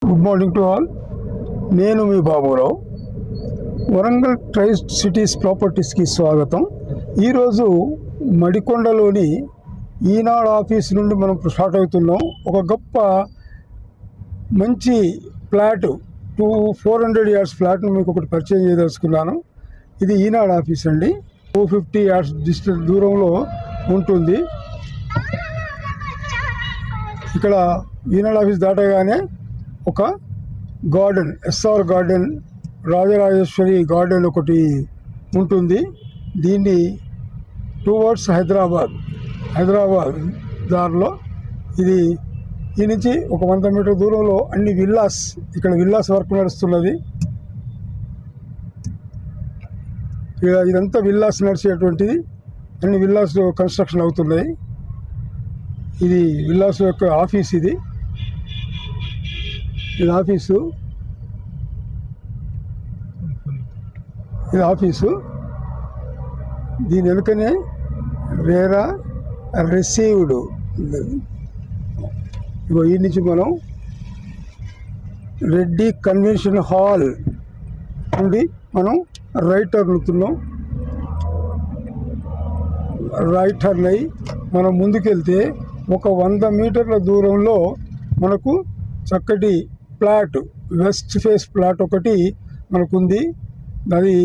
Good morning to all. నేను మీ Baburao. Warangal tri cities ప్రాపర్టీస్కి స్వాగతం. ఈరోజు మడికొండలోని ఈనాడు ఆఫీస్ నుండి మనం స్టార్ట్ అవుతున్నాం. ఒక గొప్ప మంచి ఫ్లాట్ 400 yards ఫ్లాట్ను మీకు ఒకటి పరిచయం చేయదలుచుకున్నాను. ఇది ఈనాడు ఆఫీస్ అండి. 250 yards డిస్టెన్స్ దూరంలో ఉంటుంది. ఇక్కడ ఈనాడు ఆఫీస్ దాటగానే ఒక garden, SR garden, Rajarajeshwari garden ఒకటి ఉంటుంది. దీన్ని టువర్డ్స్ హైదరాబాద్ దారిలో ఇది. ఈ నుంచి ఒక 100 మీటర్ దూరంలో అన్ని విల్లాస్, ఇక్కడ విల్లాస్ వర్క్ నడుస్తున్నది. ఇదంతా విల్లాస్ నడిచేటువంటిది. అన్ని విల్లాస్ కన్స్ట్రక్షన్ అవుతున్నాయి. ఇది విల్లాస్ యొక్క ఆఫీస్. ఇది ఆఫీసు. దీని వెనుకనే వేరా రిసీవ్డ్. ఇగో ఈ నుంచి మనం రెడ్డి కన్వెన్షన్ హాల్ నుండి మనం రైట్ టర్న్ అయ్యి మనం ముందుకెళ్తే ఒక 100 మీటర్ల దూరంలో మనకు చక్కటి ప్లాట్, వెస్ట్ ఫేస్ ప్లాట్ ఒకటి మనకుంది. అది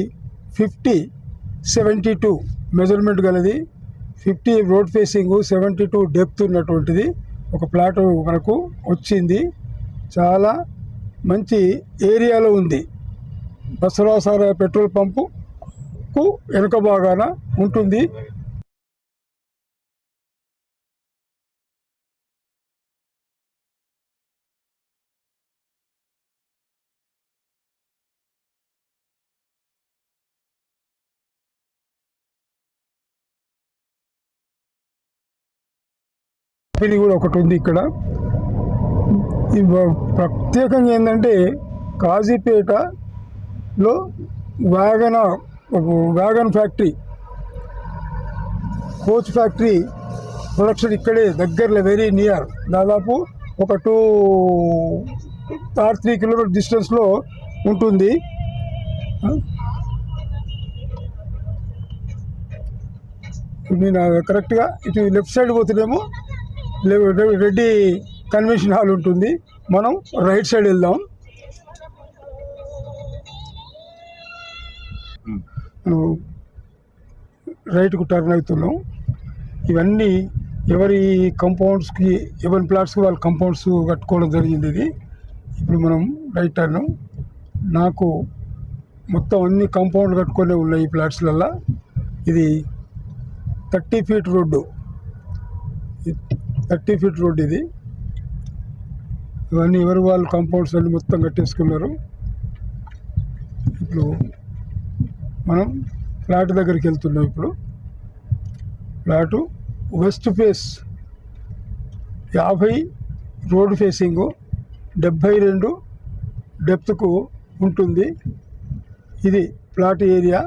50-72 మెజర్మెంట్ గలది. 50 రోడ్ ఫేసింగ్, 72 డెప్త్ ఉన్నటువంటిది ఒక ప్లాట్ మనకు వచ్చింది. చాలా మంచి ఏరియాలో ఉంది. బసవసార పెట్రోల్ పంపుకు వెనుక భాగాన ఉంటుంది. ఇది కూడా ఒకటి ఉంది ఇక్కడ. ప్రత్యేకంగా ఏంటంటే కాజీపేటలో wagon factory, coach factory production ఇక్కడే దగ్గరలో, వెరీ నియర్. దాదాపు ఒక 2 or 3 కిలోమీటర్ డిస్టెన్స్లో ఉంటుంది. నేను కరెక్ట్గా ఇటు లెఫ్ట్ సైడ్ పోతున్నామో రెడ్డి కన్వెన్షన్ హాల్ ఉంటుంది. మనం రైట్ సైడ్ వెళ్దాం. మనం రైట్కు టర్న్ అవుతున్నాం. ఇవన్నీ ఎవరి కంపౌండ్స్కి, ఎవరి ప్లాట్స్కి వాళ్ళు కంపౌండ్స్ కట్టుకోవడం జరిగింది. ఇది ఇప్పుడు మనం రైట్ టర్న్. నాకు మొత్తం అన్ని కాంపౌండ్ కట్టుకునే ఉన్నాయి ఈ ప్లాట్స్లల్లో. ఇది 30 feet రోడ్డు. 30 feet రోడ్ ఇది. ఇవన్నీ ఎవరు వాళ్ళు కాంపౌండ్స్ అన్ని మొత్తం కట్టేసుకున్నారు. ఇప్పుడు మనం ఫ్లాట్ దగ్గరికి వెళ్తున్నాం. ఇప్పుడు flat west face 50 road facing, 72 డెప్త్కు ఉంటుంది. ఇది ఫ్లాట్ ఏరియా.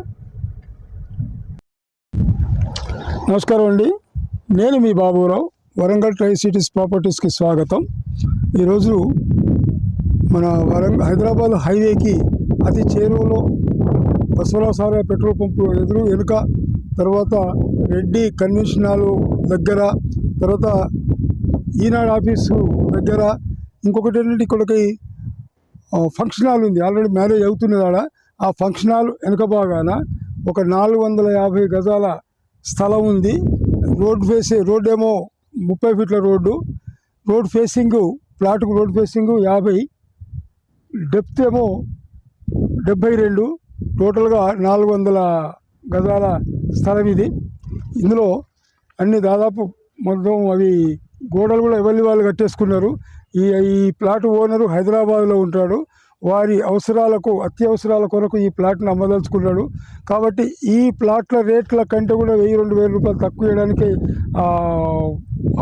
నమస్కారం అండి, నేను మీ బాబురావు. వరంగల్ ట్రై సిటీస్ ప్రాపర్టీస్కి స్వాగతం. ఈరోజు మన హైదరాబాద్ హైవేకి అతి చేరువలో బసవసార పెట్రోల్ పంపు వెనుక, తర్వాత రెడ్డి కన్వెన్షన్ హాల్ దగ్గర, తర్వాత ఈనాడు ఆఫీసు దగ్గర, ఇంకొకటి ఏంటంటే ఇక్కడికి ఫంక్షన్ హాల్ ఉంది. ఆల్రెడీ మ్యారేజ్ అవుతున్నది ఆడ. ఆ ఫంక్షన్ హాల్ వెనుక భాగాన ఒక 450 గజాల స్థలం ఉంది. రోడ్ ఏమో 30 feet రోడ్డు. రోడ్ ఫేసింగ్ ప్లాట్కు రోడ్ ఫేసింగ్ 50, డెప్త్ ఏమో 72, టోటల్గా 400 గజాల స్థలం ఇది. ఇందులో అన్ని దాదాపు మొత్తం అవి గోడలు కూడా ఎవరి వాళ్ళు కట్టేసుకున్నారు. ఈ ప్లాట్ ఓనరు హైదరాబాద్లో ఉంటాడు. వారి అవసరాలకు, అత్యవసరాల కొరకు ఈ ప్లాట్ను అమ్మదలుచుకున్నాడు. కాబట్టి ఈ ప్లాట్ల రేట్ల కంటే కూడా 1000-2000 రూపాయలు తక్కువ చేయడానికి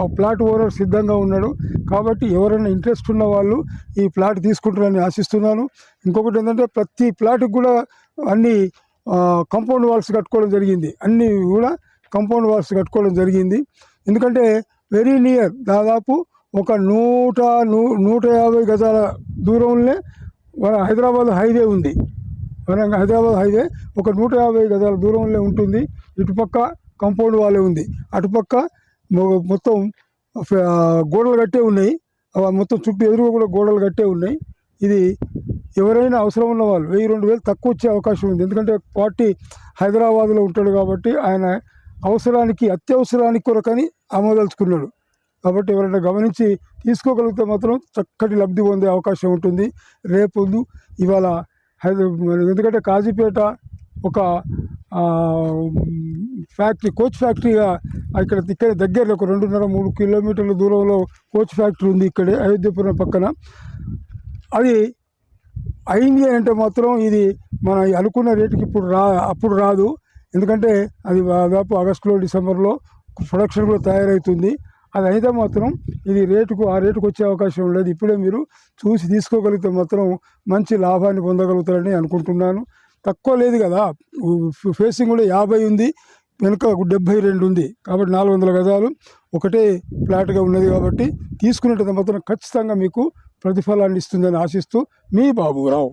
ఆ ప్లాట్ ఓనర్ సిద్ధంగా ఉన్నాడు. కాబట్టి ఎవరైనా ఇంట్రెస్ట్ ఉన్న వాళ్ళు ఈ ప్లాట్ తీసుకుంటారని ఆశిస్తున్నాను. ఇంకొకటి ఏంటంటే ప్రతి ప్లాట్కి కూడా అన్ని కాంపౌండ్ వాల్స్ కట్టుకోవడం జరిగింది. ఎందుకంటే వెరీ నియర్, దాదాపు ఒక 150 గజాల దూరంలోనే హైదరాబాద్ హైవే ఉంది. హైదరాబాద్ హైవే ఒక 150 గజాల దూరంలో ఉంటుంది. ఇటుపక్క కాంపౌండ్ వాళ్ళే ఉంది, అటుపక్క మొత్తం గోడలు కట్టే ఉన్నాయి. మొత్తం చుట్టూ ఎదురుగా కూడా గోడలు కట్టే ఉన్నాయి. ఇది ఎవరైనా అవసరం ఉన్న వాళ్ళు 1000-2000 తక్కువ వచ్చే అవకాశం ఉంది. ఎందుకంటే పార్టీ హైదరాబాద్లో ఉంటాడు కాబట్టి ఆయన అత్యవసరానికి కొరకని అమ్మదలుచుకున్నాడు. కాబట్టి ఎవరైనా గమనించి తీసుకోగలిగితే మాత్రం చక్కటి లబ్ధి పొందే అవకాశం ఉంటుంది. రేపు ఇవాళ ఎందుకంటే కాజీపేట ఒక కోచ్ ఫ్యాక్టరీగా ఇక్కడ దగ్గరలో ఒక 2.5-3 కిలోమీటర్ల దూరంలో కోచ్ ఫ్యాక్టరీ ఉంది. ఇక్కడే అయోధ్యపురం పక్కన. అది అయింది అంటే మాత్రం ఇది మన అనుకున్న రేటుకి అప్పుడు రాదు. ఎందుకంటే అది దాదాపు ఆగస్టులో డిసెంబర్లో ప్రొడక్షన్ కూడా తయారవుతుంది. అది అయితే మాత్రం ఇది ఆ రేటుకు వచ్చే అవకాశం లేదు. ఇప్పుడే మీరు చూసి తీసుకోగలిగితే మాత్రం మంచి లాభాన్ని పొందగలుగుతారని అనుకుంటున్నాను. తక్కువ లేదు కదా, ఫేసింగ్ కూడా 50 ఉంది, వెనుక 72 ఉంది. కాబట్టి 400 గజాలు ఒకటే ఫ్లాట్గా ఉన్నది. కాబట్టి తీసుకునేటది మాత్రం ఖచ్చితంగా మీకు ప్రతిఫలాన్ని ఇస్తుందని ఆశిస్తూ మీ బాబురావు.